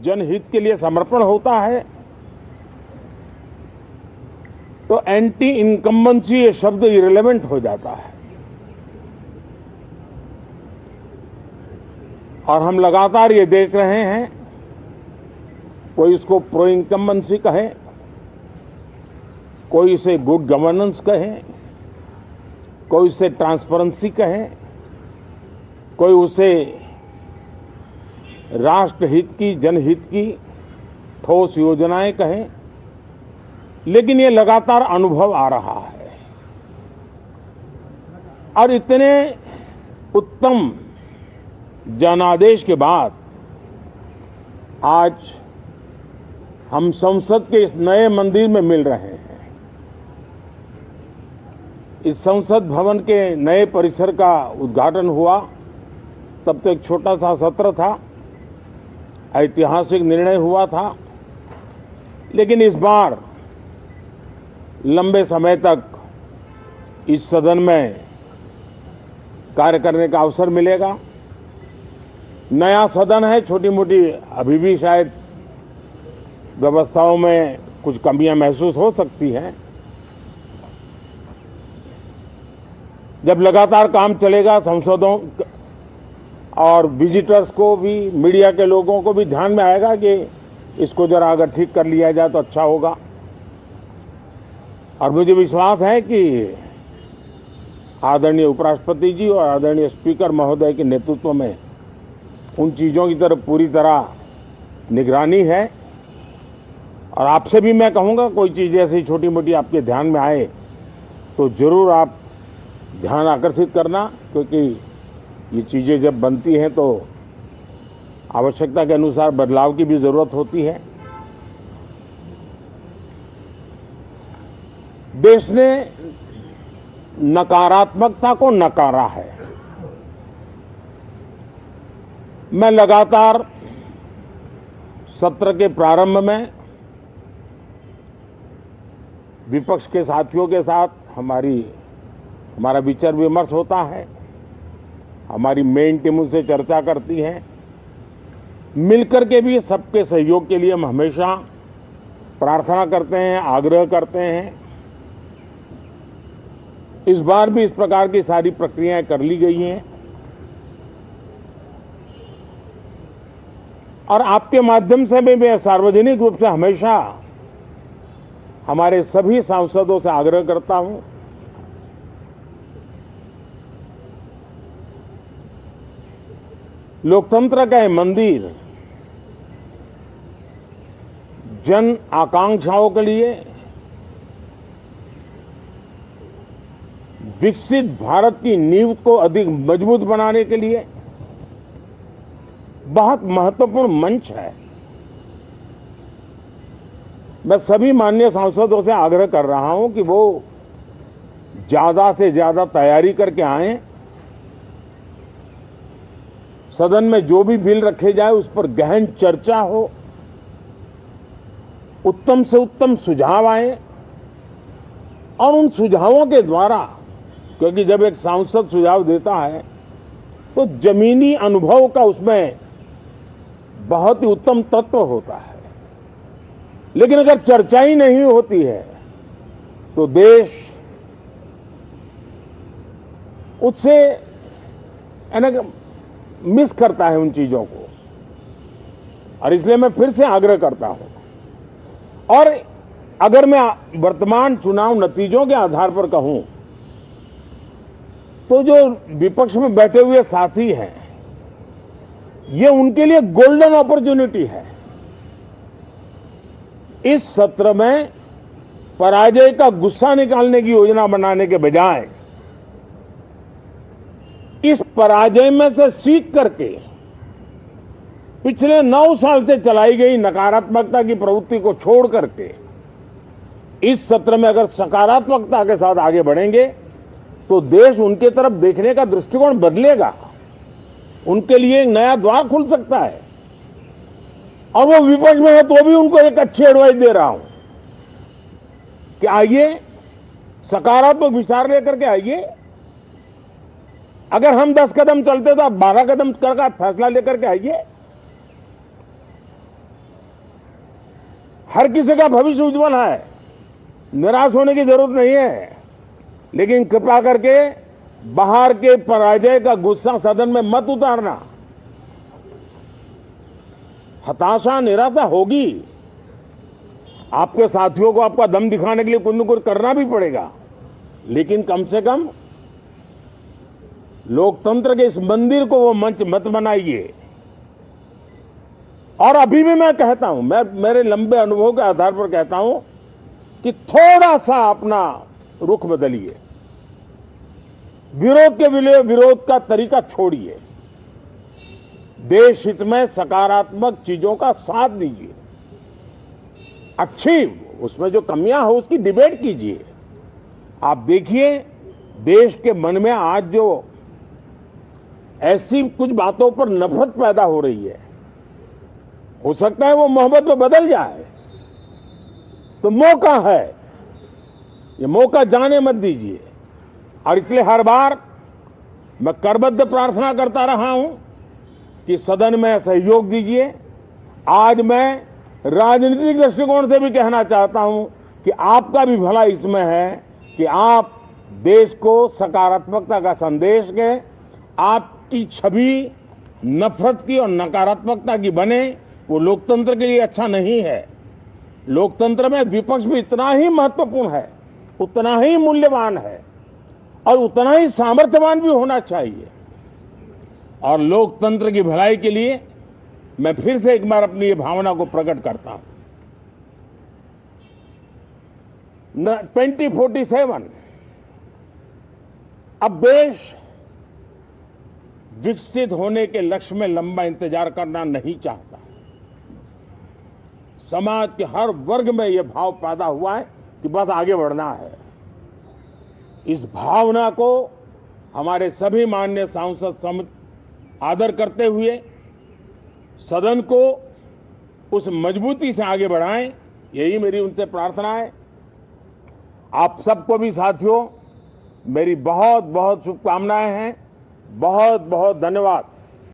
जनहित के लिए समर्पण होता है तो एंटी इनकम्बेंसी ये शब्द इरेलेवेंट हो जाता है। और हम लगातार ये देख रहे हैं, कोई इसको प्रो इनकम्बेंसी कहे, कोई इसे गुड गवर्नेंस कहे, कोई इसे ट्रांसपेरेंसी कहे, कोई उसे राष्ट्रहित की, जनहित की ठोस योजनाएं कहें, लेकिन ये लगातार अनुभव आ रहा है। और इतने उत्तम जनादेश के बाद आज हम संसद के इस नए मंदिर में मिल रहे हैं। इस संसद भवन के नए परिसर का उद्घाटन हुआ, तब तो एक छोटा सा सत्र था, ऐतिहासिक निर्णय हुआ था, लेकिन इस बार लंबे समय तक इस सदन में कार्य करने का अवसर मिलेगा। नया सदन है, छोटी मोटी अभी भी शायद व्यवस्थाओं में कुछ कमियां महसूस हो सकती हैं। जब लगातार काम चलेगा, सांसदों और विजिटर्स को भी, मीडिया के लोगों को भी ध्यान में आएगा कि इसको जरा अगर ठीक कर लिया जाए तो अच्छा होगा। और मुझे विश्वास है कि आदरणीय उपराष्ट्रपति जी और आदरणीय स्पीकर महोदय के नेतृत्व में उन चीज़ों की तरफ पूरी तरह निगरानी है। और आपसे भी मैं कहूँगा, कोई चीज़ ऐसी छोटी मोटी आपके ध्यान में आए तो ज़रूर आप ध्यान आकर्षित करना, क्योंकि ये चीज़ें जब बनती हैं तो आवश्यकता के अनुसार बदलाव की भी ज़रूरत होती है। देश ने नकारात्मकता को नकारा है। मैं लगातार सत्र के प्रारंभ में विपक्ष के साथियों के साथ हमारा विचार विमर्श होता है, हमारी मेन टीम उनसे चर्चा करती है। मिलकर के भी सबके सहयोग के लिए हम हमेशा प्रार्थना करते हैं, आग्रह करते हैं। इस बार भी इस प्रकार की सारी प्रक्रियाएं कर ली गई हैं और आपके माध्यम से भी मैं सार्वजनिक रूप से हमेशा हमारे सभी सांसदों से आग्रह करता हूं, लोकतंत्र का यह मंदिर जन आकांक्षाओं के लिए, विकसित भारत की नींव को अधिक मजबूत बनाने के लिए बहुत महत्वपूर्ण मंच है। मैं सभी माननीय सांसदों से आग्रह कर रहा हूं कि वो ज्यादा से ज्यादा तैयारी करके आएं। सदन में जो भी बिल रखे जाए उस पर गहन चर्चा हो, उत्तम से उत्तम सुझाव आए और उन सुझावों के द्वारा, क्योंकि जब एक सांसद सुझाव देता है तो जमीनी अनुभव का उसमें बहुत ही उत्तम तत्व होता है, लेकिन अगर चर्चा ही नहीं होती है तो देश उससे मिस करता है उन चीजों को। और इसलिए मैं फिर से आग्रह करता हूं। और अगर मैं वर्तमान चुनाव नतीजों के आधार पर कहूं तो जो विपक्ष में बैठे हुए साथी हैं, ये उनके लिए गोल्डन अपॉर्चुनिटी है। इस सत्र में पराजय का गुस्सा निकालने की योजना बनाने के बजाय इस पराजय में से सीख करके पिछले 9 साल से चलाई गई नकारात्मकता की प्रवृत्ति को छोड़ करके इस सत्र में अगर सकारात्मकता के साथ आगे बढ़ेंगे तो देश उनके तरफ देखने का दृष्टिकोण बदलेगा, उनके लिए एक नया द्वार खुल सकता है। और वो विपक्ष में है तो भी उनको एक अच्छी एडवाइस दे रहा हूं कि आइए, सकारात्मक विचार लेकर के आइए। अगर हम 10 कदम चलते तो आप 12 कदम करके फैसला लेकर के आइए। हर किसी का भविष्य उज्जवल है, निराश होने की जरूरत नहीं है। लेकिन कृपा करके बाहर के पराजय का गुस्सा सदन में मत उतारना। हताशा निराशा होगी, आपके साथियों को आपका दम दिखाने के लिए कुछ न कुछ करना भी पड़ेगा, लेकिन कम से कम लोकतंत्र के इस मंदिर को वो मंच मत बनाइए। और अभी भी मैं कहता हूं, मैं मेरे लंबे अनुभव के आधार पर कहता हूं कि थोड़ा सा अपना रुख बदलिए, विरोध के विरोध का तरीका छोड़िए, देश हित में सकारात्मक चीजों का साथ दीजिए, अच्छी उसमें जो कमियां हो उसकी डिबेट कीजिए। आप देखिए देश के मन में आज जो ऐसी कुछ बातों पर नफरत पैदा हो रही है, हो सकता है वो मोहब्बत में बदल जाए, तो मौका है, ये मौका जाने मत दीजिए। और इसलिए हर बार मैं करबद्ध प्रार्थना करता रहा हूं कि सदन में सहयोग दीजिए। आज मैं राजनीतिक दृष्टिकोण से भी कहना चाहता हूं कि आपका भी भला इसमें है कि आप देश को सकारात्मकता का संदेश दें, आपकी छवि नफरत की और नकारात्मकता की बने, वो लोकतंत्र के लिए अच्छा नहीं है। लोकतंत्र में विपक्ष भी इतना ही महत्वपूर्ण है, उतना ही मूल्यवान है और उतना ही सामर्थ्यवान भी होना चाहिए। और लोकतंत्र की भलाई के लिए मैं फिर से एक बार अपनी ये भावना को प्रकट करता हूं। 2047 अब देश विकसित होने के लक्ष्य में लंबा इंतजार करना नहीं चाहता। समाज के हर वर्ग में यह भाव पैदा हुआ है कि बस आगे बढ़ना है। इस भावना को हमारे सभी माननीय सांसद आदर करते हुए सदन को उस मजबूती से आगे बढ़ाएं, यही मेरी उनसे प्रार्थना है। आप सबको भी साथियों मेरी बहुत बहुत शुभकामनाएं हैं। बहुत बहुत धन्यवाद।